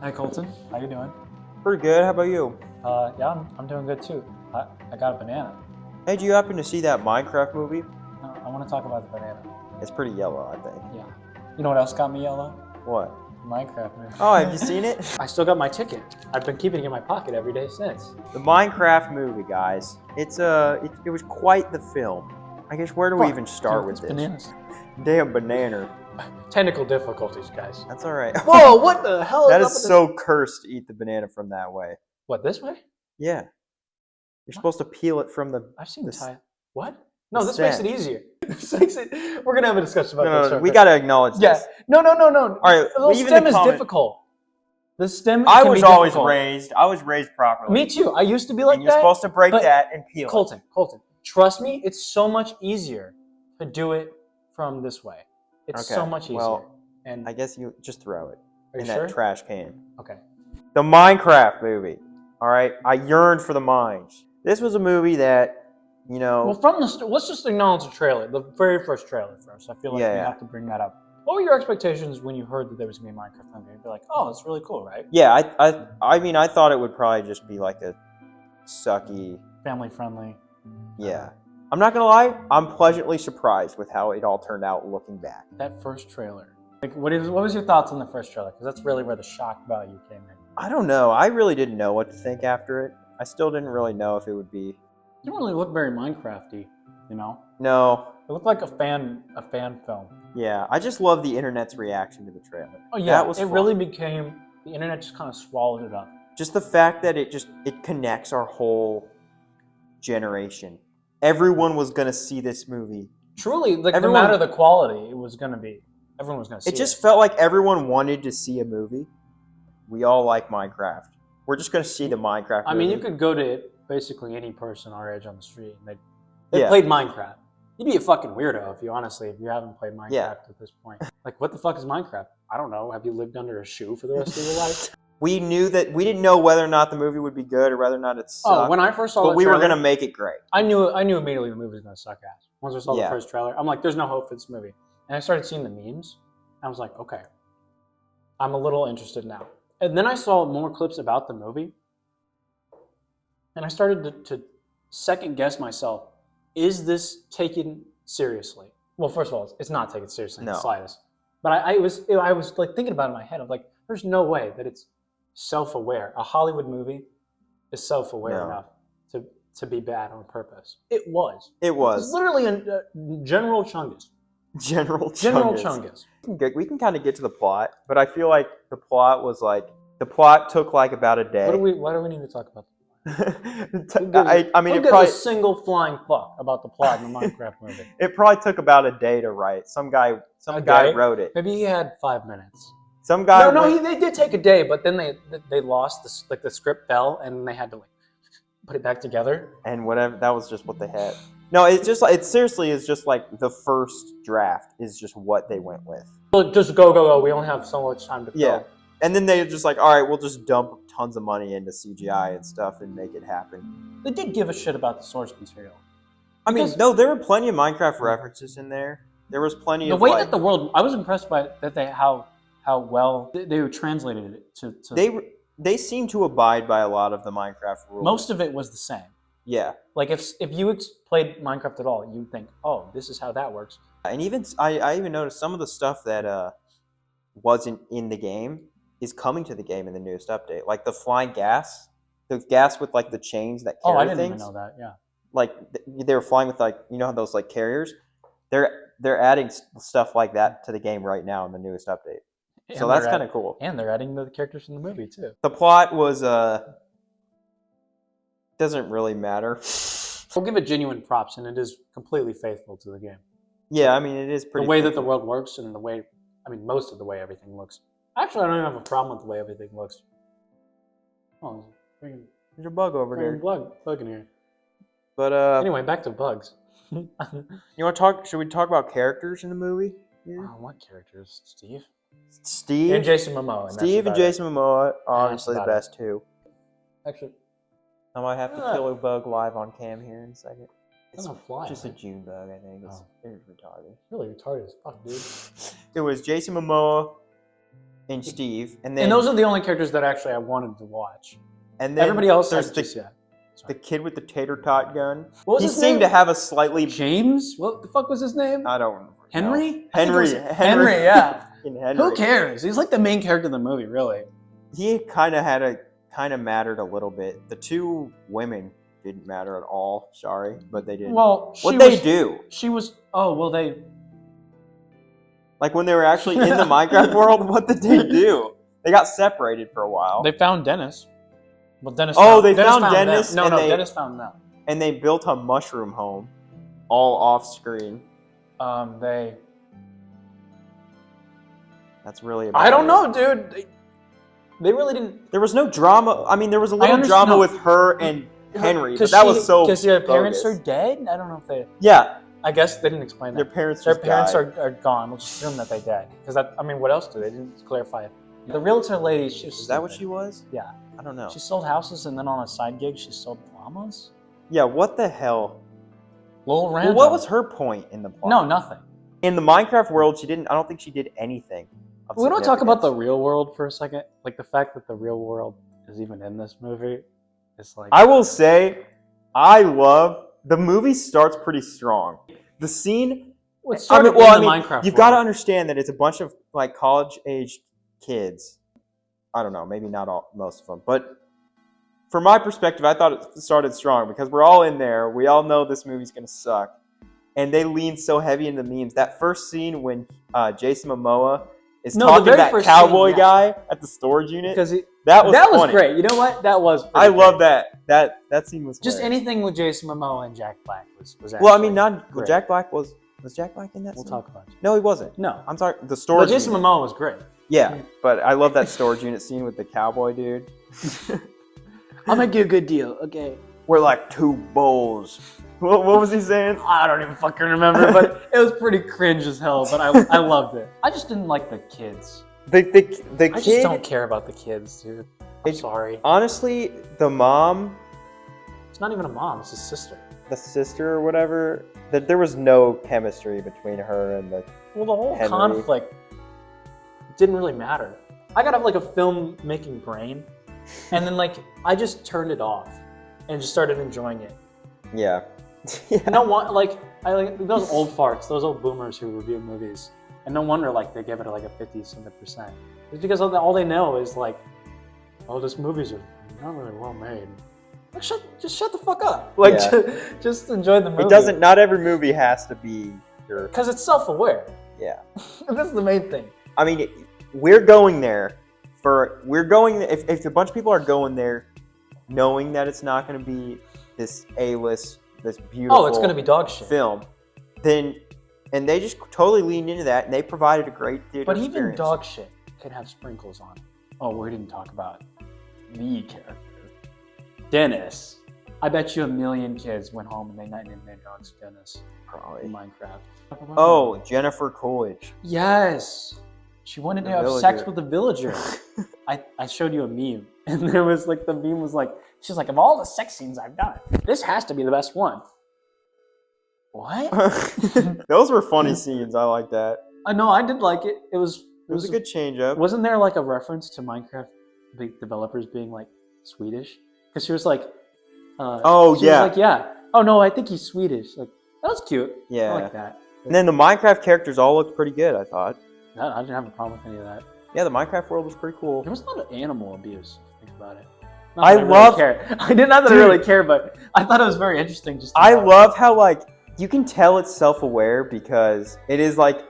Hi Colton, how you doing? Pretty good. How about you? Yeah, I'm doing good too. I got a banana. Hey, do you happen to see that Minecraft movie? I want to talk about the banana. It's pretty yellow, I think. Yeah. You know what else got me yellow? What? Minecraft movie. Oh, have you seen it? I still got my ticket. I've been keeping it in my pocket every day since. The Minecraft movie, guys. It was quite the film. I guess where do we even start with it's this? bananas. Damn banana. Technical difficulties, guys. That's all right. Whoa, what the hell That up is with so cursed to eat the banana from that way. What, this way? Yeah. You're supposed to peel it from the. I've seen the Thai. What? No, the this makes it stem. easier. This makes it. We're gonna have a discussion about No, this. no, shortly. we gotta acknowledge Yeah. this. No. All right, The leave in stem the is comment- difficult. The stem. I can was be always difficult. raised. I was raised properly. Me too. I used to be like And you're that. supposed to break but that and peel it. Colton, trust me, it's so much easier to do it from this way. It's so Okay, much easier. well, and I guess you just throw it are in you sure? that trash can. Okay. The Minecraft movie. All right, I yearned for the mines. This was a movie that, you know. Well, from the let's just acknowledge the trailer, the very first trailer first. I feel like we Yeah. have to bring that up. What were your expectations when you heard that there was gonna be a Minecraft movie? You'd be like, oh, it's really cool, right? Yeah, I mean, I thought it would probably just be like a sucky. Family friendly. Yeah. I'm not gonna lie. I'm pleasantly surprised with how it all turned out looking back. That first trailer. Like, what was your thoughts on the first trailer? Because that's really where the shock value came in. I don't know. I really didn't know what to think after it. I still didn't really know if it would be. It didn't really look very Minecrafty, you know. No. It looked like a fan film. Yeah. I just love the internet's reaction to the trailer. Oh yeah, That was it fun. really became the internet just kind of swallowed it up. Just the fact that it connects our whole generation. Everyone was gonna see this movie. Truly, like Everyone- no matter the quality, it was gonna be everyone was gonna see it. It just felt like everyone wanted to see a movie. We all like Minecraft. We're just gonna see the Minecraft movie. I mean, you could go to basically any person our age on the street, and they Yeah. played Minecraft. You'd be a fucking weirdo if you haven't played Minecraft Yeah. at this point. Like, what the fuck is Minecraft? I don't know. Have you lived under a shoe for the rest of your life? We didn't know whether or not the movie would be good or whether or not it sucked. Oh, when I first saw but the we trailer, were gonna make it great. I knew immediately the movie was gonna suck ass. Once I saw the Yeah. first trailer, I'm like, there's no hope for this movie. And I started seeing the memes. And I was like, okay, I'm a little interested now. And then I saw more clips about the movie. And I started to second guess myself. Is this taken seriously? Well, first of all, it's not taken seriously in the No. slightest. But I was like thinking about it in my head. I'm like, there's no way that it's self-aware. A Hollywood movie is self-aware No. enough to be bad on purpose. It was. It It's was literally a General Chungus. General General Chungus. Chungus. We can kind of get to the plot, but I feel like the plot took like about a day. Why do we need to talk about the plot? I mean, Who it gives probably a single flying fuck about the plot in the Minecraft movie? it probably took about a day to write. Some guy A guy day? wrote it. Maybe he had 5 minutes. Some guy. They did take a day, but then they lost the script fell and they had to put it back together. And whatever, that was just what they had. No, it's just like, it seriously is just like the first draft is just what they went with. Well, just go. We only have so much time to film. Yeah. And then they just like, all right, we'll just dump tons of money into CGI and stuff and make it happen. They did give a shit about the source material. I mean, Because- no, there were plenty of Minecraft references in there. There was plenty The of way like, that the world, I was impressed by how well they translated it to they seem to abide by a lot of the Minecraft rules. most of it was the same. Yeah. Like if you played Minecraft at all, you'd think, oh, this is how that works. And even I even noticed some of the stuff that wasn't in the game is coming to the game in the newest update. Like the flying gas, the gas with like the chains that carry Oh, I didn't things. even know that. Yeah. Like they were flying with like, you know how those like carriers? They're adding stuff like that to the game right now in the newest update. So that's kind of cool. And they're adding the characters from the movie too. The plot was doesn't really matter. We'll give it genuine props, and it is completely faithful to the game. Yeah, I mean it is pretty. The way that the faithful. world works, and most of the way everything looks. Actually, I don't even have a problem with the way everything looks. Oh, there's There's a bug over a there. bug in here. But Anyway, back to bugs. you want to talk? Should we talk about characters in the movie? Here? Oh, what characters? Steve Steve and Jason Momoa. And Steve and Jason Momoa are obviously the about it. best two. Actually, I might have to kill a bug live on cam here in a second. that's not fly. Just a June bug, I think. It's Oh. retarded. Really retarded as fuck, dude. It was Jason Momoa and Steve, and then And those are the only characters that actually I wanted to watch. and then Everybody else, there's I just, yeah. the kid with the tater tot gun. What was He his seemed name? to have a slightly James? What the fuck was his name? I don't know. Henry? I think it was Henry. Henry, yeah. Henry. Who cares? He's like the main character of the movie, really. He kind of mattered a little bit. The two women didn't matter at all. Sorry, but they didn't. Well, what they do? She was. Oh well, they. Like when they were actually in the Minecraft world, what did they do? They got separated for a while. They found Dennis. Well, Dennis. Oh, found, they Dennis found Dennis, them. No, and no, they- Dennis found them. And they built a mushroom home, all off screen. They. That's really. About I don't it. know, dude. They really didn't. There was no drama. I mean, there was a little understand- drama no. with her and Henry, but that was so. Because their parents bogus. are dead. I don't know if they. Yeah, I guess they didn't explain their that. parents. Their Just parents died. are gone. We'll just assume that they died. Because I mean, what else do they didn't clarify it? The realtor lady. She was Is that what stupid. she was? Yeah. I don't know. She sold houses, and then on a side gig, she sold llamas. Yeah, what the hell? Little Well, random. what was her point in the plot? No, nothing. In the Minecraft world, she didn't. I don't think she did anything. of We don't talk about the significance. real world for a second. Like the fact that the real world is even in this movie. It's like I will say, I love the movie. Starts pretty strong. The scene. Well, it started in the Minecraft you've got to world. understand that it's a bunch of like college-aged kids. I don't know, maybe not all, most of them, but from my perspective, I thought it started strong because we're all in there. We all know this movie's gonna suck, and they lean so heavy into memes. That first scene when Jason Momoa is No, the talking to very that first cowboy scene, yeah. guy at the storage unit, because that was that was funny. great. You know what? That was. I pretty love great. that scene was Just hilarious. anything with Jason Momoa and Jack Black was actually. Well, I mean, not great. Jack Black was Jack Black in that We'll scene? talk about it. No, he wasn't. No, I'm sorry, the but storage. Jason unit. Momoa was great. Yeah, but I love that storage unit scene with the cowboy dude. I'll make you a good deal. Okay. We're like two bulls. What was he saying? I don't even fucking remember, but it was pretty cringe as hell. But I loved it. I just didn't like the kids. The I just kid. don't care about the kids, dude. I'm sorry. Honestly, the mom, It's not even a mom. It's his sister. the sister, or whatever, that there was no chemistry between her and the. Well, the whole Henry. conflict didn't really matter. I got like a film-making brain, and then like I just turned it off and just started enjoying it. Yeah. Yeah. No one like I like those old farts, those old boomers who review movies, and no wonder like they give it like a 50-something%. It's because all they know is like, oh, this movie's not really well made. Like, just shut the fuck up. Like, Yeah. just enjoy the movie. It doesn't. Not every movie has to be your. Because it's self-aware. Yeah. That's the main thing. I mean, we're going there if a bunch of people are going there knowing that it's not going to be this A-list, this beautiful Oh, it's gonna be dog shit. film, then and they just totally leaned into that and they provided a great theater But even experience. dog shit can have sprinkles on it. Oh, we didn't talk about the character. Dennis. I bet you 1 million kids went home and they named their dogs Dennis in Probably. Minecraft. Oh, Jennifer Coolidge. Yes. She wanted to The have villager. sex with the villager. I showed you a meme, and there was like the meme was like, she's like, of all the sex scenes I've done, this has to be the best one. What? Those were funny scenes. I like that. No, I did like it. It was It was a good change up. Wasn't there like a reference to Minecraft, the developers being like Swedish? Because she was like, Oh, she yeah. was like, yeah. Oh no, I think he's Swedish. Like that was cute. Yeah. I like that. And then the Minecraft characters all looked pretty good, I thought. I didn't have a problem with any of that. Yeah, the Minecraft world was pretty cool. There was a lot of animal abuse. If you think about it. I Not that love- Really care. I did not that Dude. I really care, but I thought it was very interesting. Just to I know. love how like you can tell it's self-aware because it is like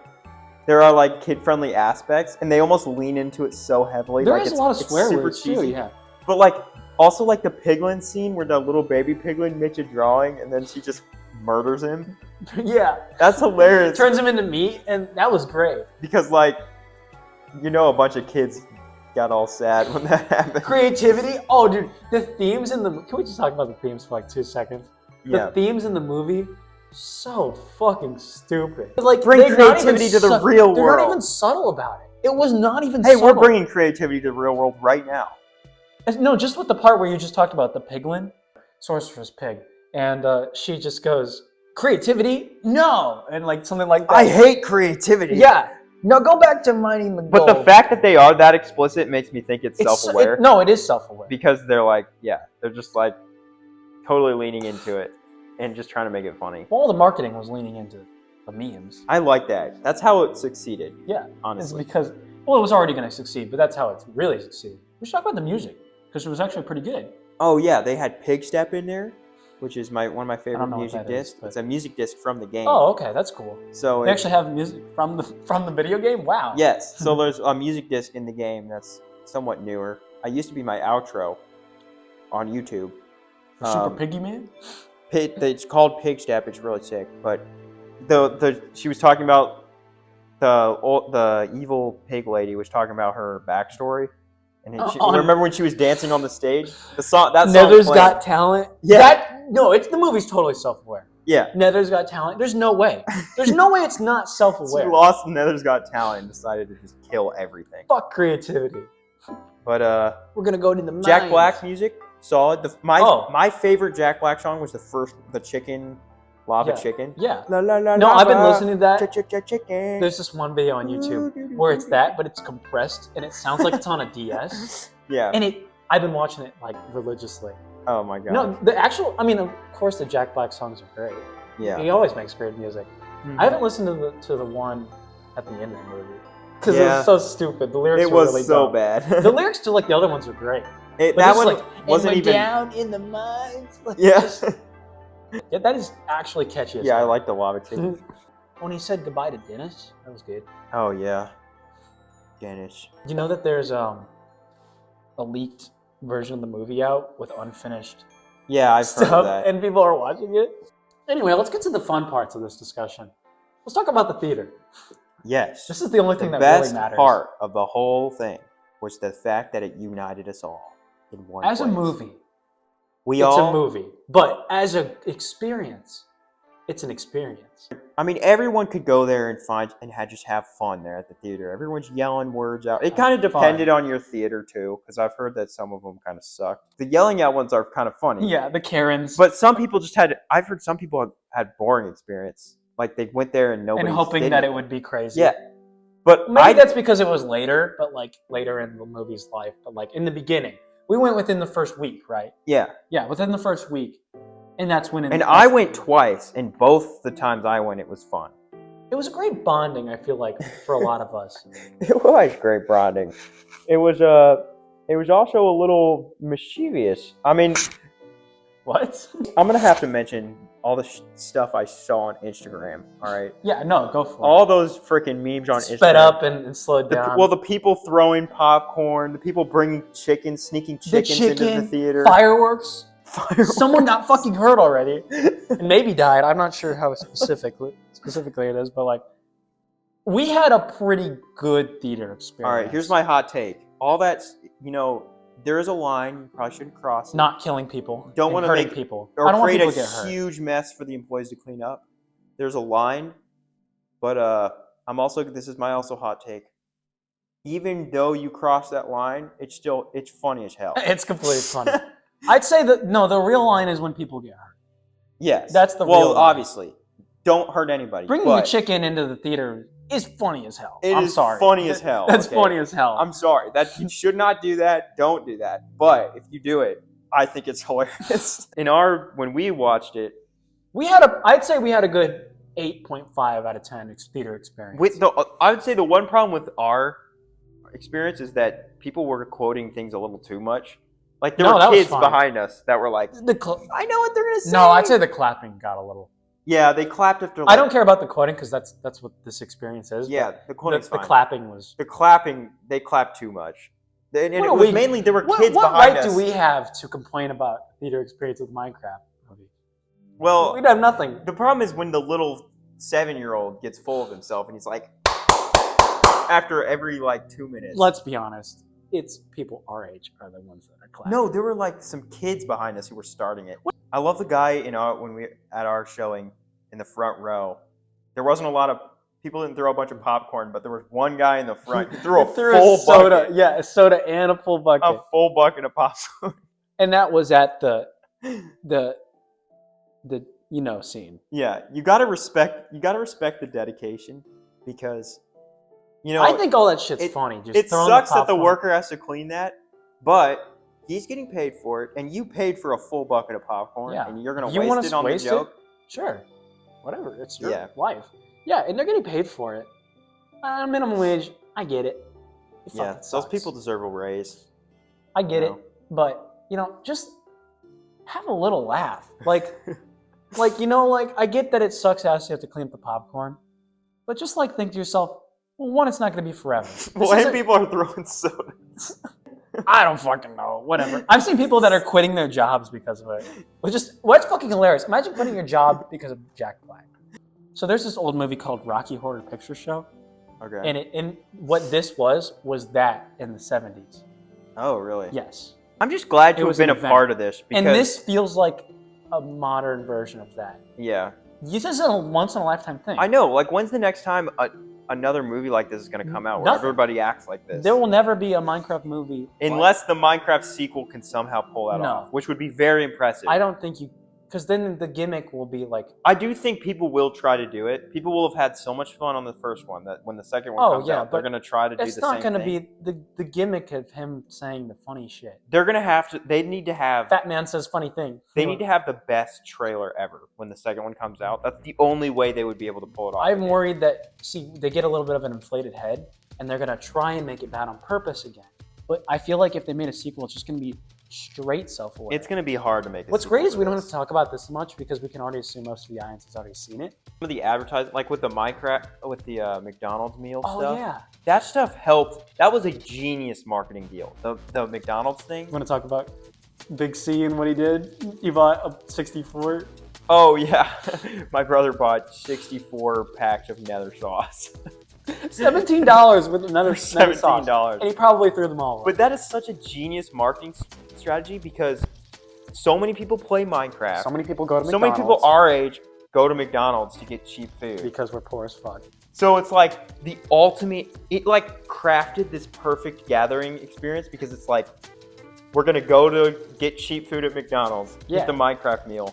there are like kid-friendly aspects and they almost lean into it so heavily. There like, is a it's- lot of it's swear super words too. cheesy. Yeah. But like also like the piglin scene where the little baby piglin makes a drawing and then she just murders him. Yeah. That's hilarious Turns him into meat, and that was great. because like a bunch of kids got all sad when that happened. Creativity. Oh, dude, the themes in the. Can we just talk about the themes for like 2 seconds? Yeah. The themes in the movie, so fucking stupid. Like Bring they're not creativity even to the real They're not world. even subtle about it. It was not even. Hey, subtle. we're bringing creativity to the real world right now. No, just with the part where you just talked about the piglin, sorceress pig, and she just goes, "Creativity? No!" and like something like that. I hate creativity. Yeah, No, go back to mining the But gold. the fact that they are that explicit makes me think it's It's- self-aware. no, it is self-aware. Because they're like, yeah, they're just like totally leaning into it and just trying to make it funny. All the marketing was leaning into the memes. I like that. That's how it succeeded. Yeah, it's Honestly. because, well, it was already going to succeed, but that's how it's really succeeded. We should talk about the music, because it was actually pretty good. Oh yeah, they had Pig Step in there, which is one of my favorite know what music that is, discs. but- It's a music disc from the game. Oh, okay, that's cool. So They actually have music from the video game? Wow. yes. So there's a music disc in the game that's somewhat newer. I used to be my outro on YouTube. For Super Piggy Man? It's called Pig Step. It's really sick. But she was talking about the evil pig lady was talking about her backstory. And remember when she was dancing on the stage? That song Nether's playing. Got Talent? Yeah. The movie's totally self-aware. Yeah. Nether's Got Talent? There's no way. There's no way it's not She self-aware. lost Nether's Got Talent and decided to just kill everything. Fuck creativity. But We're gonna go to the mines. Jack Black music, solid. Oh. My favorite Jack Black song was the chicken, lava chicken. Yeah. La, la, la, No, I've been lava, listening to that. chicken. There's this one video on YouTube where it's that, but it's compressed and it sounds like it's on a DS. Yeah. And I've been watching it like religiously. Oh my god. No, of course the Jack Black songs are great. Yeah. He always makes great music. I haven't listened to the one at the end of the movie because it Yeah. was so stupid. The lyrics It were was really so dumb. bad. The lyrics to like the other ones are great. That But one like, wasn't and we're even. down in the mines. Like, Yeah. yeah, that is actually catchy. As Yeah, I hell. like the lava chicken. When he said goodbye to Dennis, that was good. Oh yeah. Dennis. Do you know that there's a leaked version of the movie out with unfinished Yeah, I've heard of stuff, that. and people are watching it? Anyway, let's get to the fun parts of this discussion. Let's talk about the theater. Yes. This is the only The thing that best really matters. part of the whole thing was the fact that it united us all in one As a place. movie, We it's all a movie, but as an experience, it's an experience. I mean, everyone could go there and just have fun there at the theater. Everyone's yelling words out. It kind of Fun. depended on your theater too, because I've heard that some of them kind of sucked. The yelling out ones are kind of funny. Yeah, the Karens. But some people just had. I've heard some people had boring experience. Like they went there and nobody. and hoping that it would be crazy. Yeah, but Maybe that's because it was later, but like later in the movie's life. But like in the beginning, we went within the first week, right? yeah. Yeah, within the first week, and that's when. And I went twice, and both the times I went, it was fun. It was a great bonding. I feel like for a lot of us. It was great bonding. It was also a little mischievous. I mean, What? I'm gonna have to mention all the stuff I saw on Instagram. All right, Yeah, no, go for all those freaking memes on it. Instagram. Sped up and slowed down. The people throwing popcorn, the people bringing chicken, sneaking chickens into the theater. fireworks. Fireworks. Someone got fucking hurt already, and maybe died. I'm not sure how specifically it is, but like, we had a pretty good theater experience. All right, here's my hot take. All that, there is a line you probably shouldn't cross. It. not killing people. Don't and wanna hurting make- people. or I don't want create people a to get hurt. huge mess for the employees to clean up. There's a line, but this is my also hot take. Even though you cross that line, it's funny as hell. It's completely funny. I'd say that no, the real line is when people get hurt. Yes, That's the well, real line. obviously, don't hurt anybody. Bringing but a chicken into the theater is funny as hell. It I'm is sorry. funny as hell. That's okay? funny as hell. I'm sorry that you should not do that. Don't do that. But if you do it, I think it's hilarious. When we watched it, I'd say we had a good 8.5 out of 10 theater experience. I would say the one problem with our experience is that people were quoting things a little too much. Like there No, that were was kids fine. behind us that were like, the cl- "I know what they're gonna say." no, I'd say the clapping got a little. Yeah, they clapped after. I don't care about the quoting because that's what this experience is. Yeah, the but quoting's the fine. clapping was. The clapping, they clapped too much. And What it are was we- mainly there were What kids behind right us. do we have to complain about theater experience with Minecraft movie? Well, We'd have nothing. the problem is when the little 7-year-old gets full of himself and he's like, after every 2 minutes. Let's be honest. It's people our age are the ones that are clapping. No, there were some kids behind us who were starting it. I love the guy when we at our showing in the front row. There wasn't a lot of people didn't throw a bunch of popcorn, but there was one guy in the front who threw a full soda. bucket, Yeah, a soda and a full bucket. a full bucket of popcorn. And that was at the scene. Yeah, you gotta respect the dedication because You know, I think all that shit's it- funny. Just it throwing sucks that the popcorn. worker has to clean that, but he's getting paid for it, and you paid for a full bucket of popcorn, Yeah. and you're gonna You wanna waste it on waste the joke. Sure, whatever. It's your Yeah. life. Yeah, and they're getting paid for it. Minimum wage. I get it. It Yeah, fucking those sucks. people deserve a raise. I get you it, know. but just have a little laugh. Like, like I get that it sucks ass you have to clean up the popcorn, but just think to yourself, well, one, it's not going to be forever. This Well, and isn't- people are throwing sodas. I don't fucking know. Whatever. I've seen people that are quitting their jobs because of it. What's fucking hilarious. Imagine quitting your job because of Jack Black. So there's this old movie called Rocky Horror Picture Show, Okay. and what this was that in the 70s. Oh, really? Yes. I'm just glad It to have was been an a event. part of this because And this feels like a modern version of that. yeah, This is a once in a lifetime thing. I know. Like, when's the next time another movie like this is going to come out where Nothing. everybody acts like this? There will never be a Minecraft movie. Unless the Minecraft sequel can somehow pull that No. off, which would be very impressive. I don't think you, because then the gimmick will be like, I do think people will try to do it. People will have had so much fun on the first one that when the second one Oh, comes yeah, out, they're but going to try to do it's the not same going to thing. be the gimmick of him saying the funny shit. They're going to have to. They need to have. Fat man says funny thing. They need to have the best trailer ever when the second one comes out. That's the only way they would be able to pull it off. I'm worried that they get a little bit of an inflated head, and they're gonna try and make it bad on purpose again. But I feel like if they made a sequel, it's just gonna be straight self-aware. It's going to be hard to make. What's great is we don't have to talk about this much because we can already assume most of the audience has already seen it. Some of the advertising, like with the Minecraft, with the McDonald's meal Oh stuff. yeah. That stuff helped. That was a genius marketing deal. The McDonald's thing. You want to talk about Big C and what he did? He bought a 64. Oh yeah, my brother bought 64 packs of Nether sauce. $17 with another sauce. $17. And he probably threw them all away. But that is such a genius marketing strategy because so many people play Minecraft. So many people go to So McDonald's. many people our age go to McDonald's to get cheap food. Because we're poor as fuck. So it's like the ultimate. It like crafted this perfect gathering experience because it's like we're gonna go to get cheap food at McDonald's, Yeah. get the Minecraft meal,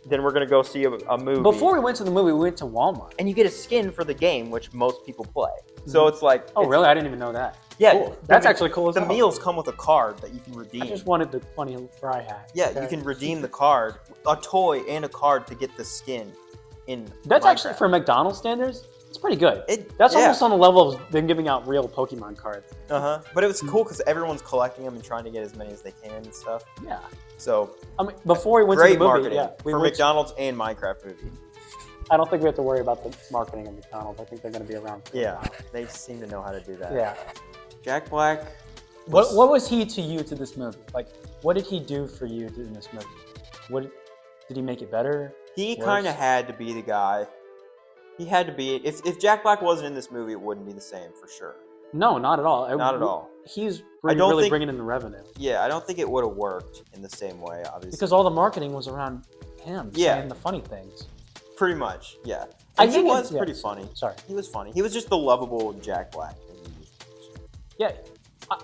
then we're gonna go see a movie. Before we went to the movie, we went to Walmart. and you get a skin for the game, which most people play. So it's like, Oh, it's- really? I didn't even know that. Yeah, Cool. the That's me- actually cool as The hell. meals come with a card that you can redeem. I just wanted the funny fry hat. Yeah, Okay. you can redeem the card, a toy and a card to get the skin in. That's Minecraft. actually, for McDonald's standards, it's pretty good. It, That's yeah. almost on the level of them giving out real Pokemon cards. But it was cool because everyone's collecting them and trying to get as many as they can and stuff. Yeah. So I mean, before we went to great the movie, marketing yeah, we for went- McDonald's and Minecraft movie. I don't think we have to worry about the marketing of McDonald's. I think they're going to be around. For a Yeah, while. they seem to know how to do that. Yeah. Jack Black. What was he to you to this movie? Like, what did he do for you in this movie? What did he make it better? He Worse? kind of had to be the guy. He had to be. If Jack Black wasn't in this movie, it wouldn't be the same for sure. No, not at all. Not at all. He's I don't really think- bringing in the revenue Yeah, I don't think it would have worked in the same way, obviously. because all the marketing was around him Yeah. saying the funny things. Pretty much, yeah. I And he think was yeah, pretty funny. Sorry. He was funny. He was just the lovable Jack Black. Yeah,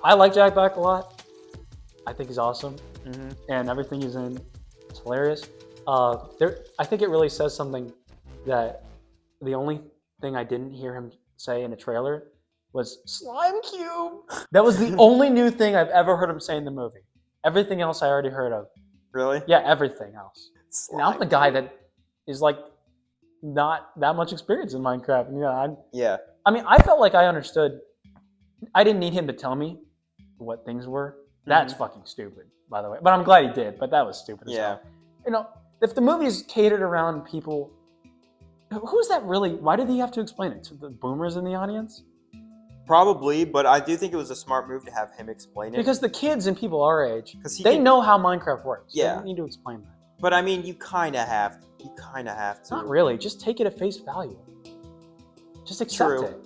I like Jack Black a lot. I think he's awesome, Mm-hmm. and everything he's in is hilarious. I think it really says something that the only thing I didn't hear him say in a trailer was slime cube. That was the only new thing I've ever heard him say in the movie. Everything else I already heard of. Really? Yeah, everything else. And I'm the guy that is like not that much experience in Minecraft. Yeah. I mean, I felt like I understood. I didn't need him to tell me what things were. That's fucking stupid, by the way. But I'm glad he did. But that was stupid as Yeah. hell. You know, if the movie's catered around people, who's that really? Why did he have to explain it to the boomers in the audience? Probably, but I do think it was a smart move to have him explain it. Because the kids and people our age, 'Cause he they can- know how Minecraft works. Yeah. They don't need to explain that. But I mean, you kind of have to. You kind of have to. Not really. Just take it at face value. Just accept True. it.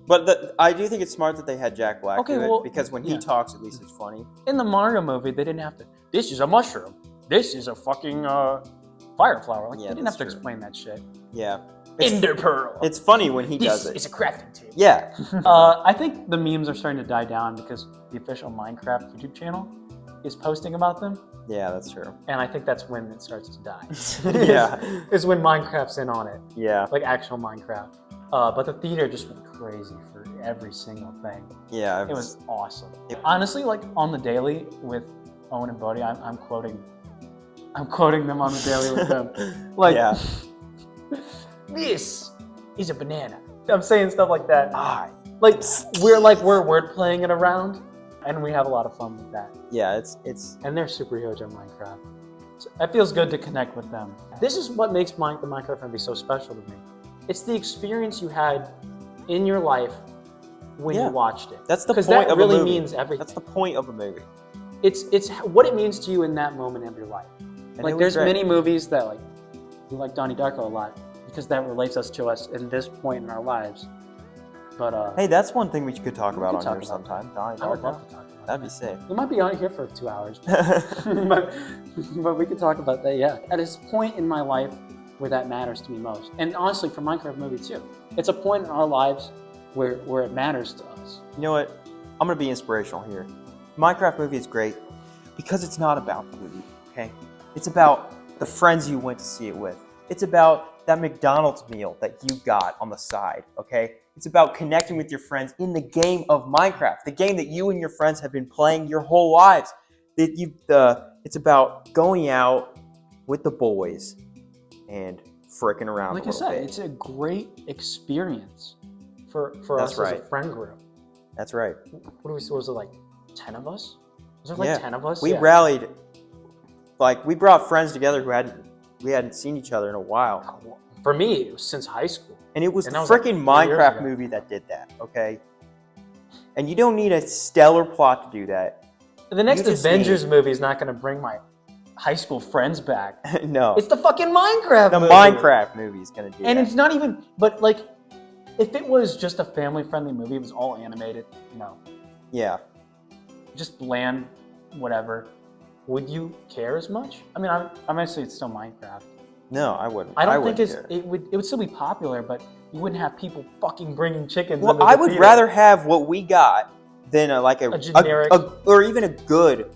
But I do think it's smart that they had Jack Black Okay, do it well, because when he yeah. talks, at least it's funny. In the Mario movie, they didn't have to. This is a mushroom. This is a fucking fire flower. Like, Yeah, they didn't have that's to true. explain that shit. Yeah. It's, Ender pearl. it's funny when he does this it. is a crafting table. Yeah. I think the memes are starting to die down because the official Minecraft YouTube channel is posting about them, Yeah, that's true. and I think that's when it starts to die. Yeah. is when Minecraft's in on it, Yeah. like actual Minecraft. But the theater just went crazy for every single thing. Yeah, It was awesome. Yep. Honestly, like on the daily with Owen and Bodhi, I'm quoting them on the daily with them. Like, yeah. this is a banana. I'm saying stuff like that. Ah, Like we're word playing it around, and we have a lot of fun with that. yeah, it's And they're super huge on Minecraft. So it feels good to connect with them. This is what makes the Minecraft movie so special to me. It's the experience you had in your life when Yeah. you watched it. that's the Because point that of really a movie. means everything. That's the point of a movie. It's what it means to you in that moment of your life. And Like it was there's great. many movies that like we like Donnie Darko a lot because that relates us to us in this point in our lives. But Hey, that's one thing we could talk We about could on talk here about sometime. Donnie I would Darko. love to talk about That'd be that. sick. We might be on here for 2 hours, but we could talk about that. Yeah, at this point in my life where that matters to me most, and honestly, for Minecraft movie too, it's a point in our lives where it matters to us. You know what? I'm gonna be inspirational here. Minecraft movie is great because it's not about the movie, okay? It's about the friends you went to see it with. It's about that McDonald's meal that you got on the side, okay? It's about connecting with your friends in the game of Minecraft, the game that you and your friends have been playing your whole lives. It's about going out with the boys and fricking around Like a I little said, bit. it's a great experience for That's us right. as a friend group. That's right. What was it like? 10 of us? Was there like Yeah. 10 of us? We Yeah. rallied, like we brought friends together who we hadn't seen each other in a while. For me, it was since high school. And it was And the that was like freaking 3 years Minecraft ago. movie that did that, okay? And you don't need a stellar plot to do that. The next You just Avengers need- movie is not going to bring my high school friends back. No. It's the fucking Minecraft The movie. Minecraft movie is going to do And that. it's not even, but like, if it was just a family-friendly movie, it was all animated, no. Yeah. Just bland, whatever. Would you care as much? I mean, I'm actually, it's still Minecraft. No, I wouldn't. I don't wouldn't think care. it would still be popular, but you wouldn't have people fucking bringing chickens. Well, into I the would theater. rather have what we got than A generic- or even a good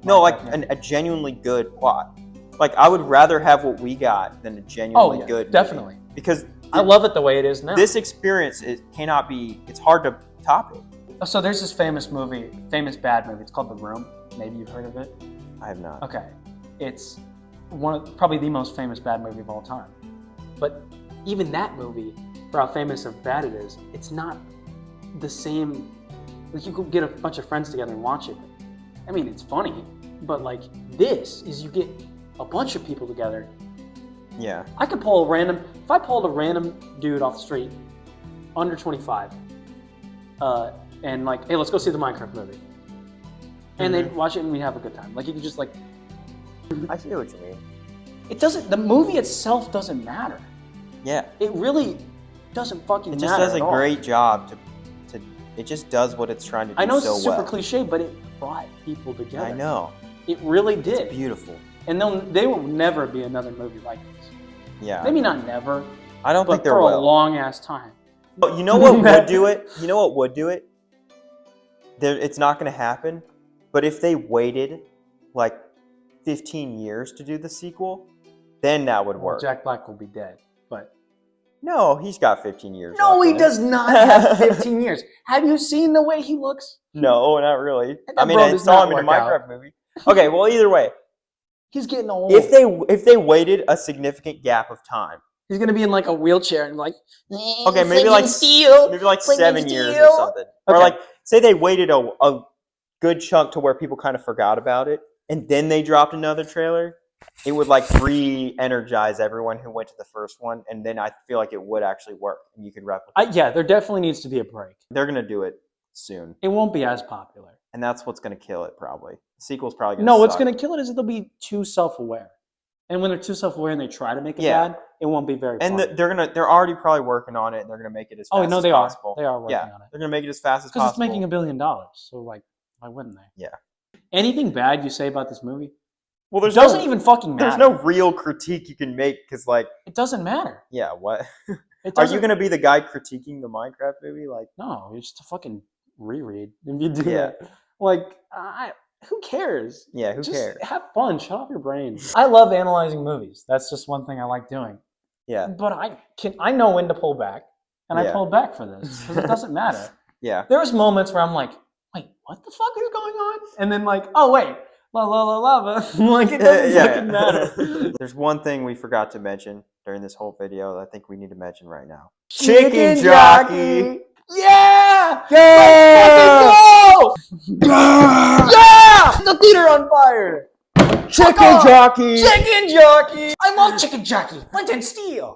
no, like Minecraft, a genuinely good plot. Like I would rather have what we got than a genuinely yeah, good movie. definitely. Because I love it the way it is now. this experience it's hard to top it. So there's this famous bad movie. It's called The Room. Maybe you've heard of it. I have not. Okay, it's probably the most famous bad movie of all time. But even that movie, for how famous of bad it is, it's not the same. Like you could get a bunch of friends together and watch it. I mean, it's funny, but like this is you get a bunch of people together. Yeah. I could if I pulled a random dude off the street, under 25, and like, hey, let's go see the Minecraft movie. And they'd watch it and we'd have a good time. Like you could just like, I see what you mean. the movie itself doesn't matter. Yeah. It really doesn't fucking It matter. just does at a all. great job to it just does what it's trying to do I know it's so super well. cliche, but it brought people together. I know. It really It's did. beautiful. And there will never be another movie like this. Yeah. Maybe not never, I don't think but there for a will. long ass time. But you know what would do it? You know what would do it? It's not going to happen. But if they waited like 15 years to do the sequel, then that would work. Jack Black will be dead, but No, he's got 15 years. no, left he in it. does not have 15 years. Have you seen the way he looks? No, not really. That I mean, bro I does saw not him in a work out. Minecraft movie. Okay, well, either way, He's getting old. if they waited a significant gap of time, He's gonna be in like a wheelchair and like, okay, maybe like steel. 7 years or steel. something, or Okay. like say they waited a good chunk to where people kind of forgot about it, and then they dropped another trailer. It would like re-energize everyone who went to the first one, and then I feel like it would actually work, and you could replicate. Yeah, there definitely needs to be a break. They're gonna do it soon, It won't be as popular. and that's what's gonna kill it probably. The sequel's probably gonna. No, what's suck. gonna kill it is that they'll be too self-aware, and when they're too self-aware and they try to make it Yeah. bad, it won't be very. And fun. they're already probably working on it, and they're gonna make it as fast Oh no, as they possible. are. They are working Yeah, on it they're gonna make it as fast as because possible. it's making $1 billion. So like, why wouldn't they? Yeah. Anything bad you say about this movie Well, there's doesn't no, even fucking matter. there's no real critique you can make because, like, It doesn't matter. yeah, what? It Are doesn't. you gonna be the guy critiquing the Minecraft movie? Like, No, it's just a fucking reread. If you do Yeah. that, like, who cares? yeah, who Just cares? have fun. Shut off your brain. I love analyzing movies. That's just one thing I like doing. Yeah. But I know when to pull back, and I Yeah. pulled back for this because it doesn't matter. Yeah. There was moments where I'm like, wait, what the fuck is going on? And then like, oh wait, la la la lava. Like it doesn't fucking matter. There's one thing we forgot to mention during this whole video that I think we need to mention right now. Chicken jockey. Yeah! Yeah! Let's fucking go! Yeah! The theater on fire! Chicken jockey. Chicken jockey! I love chicken jockey! Flint and steel!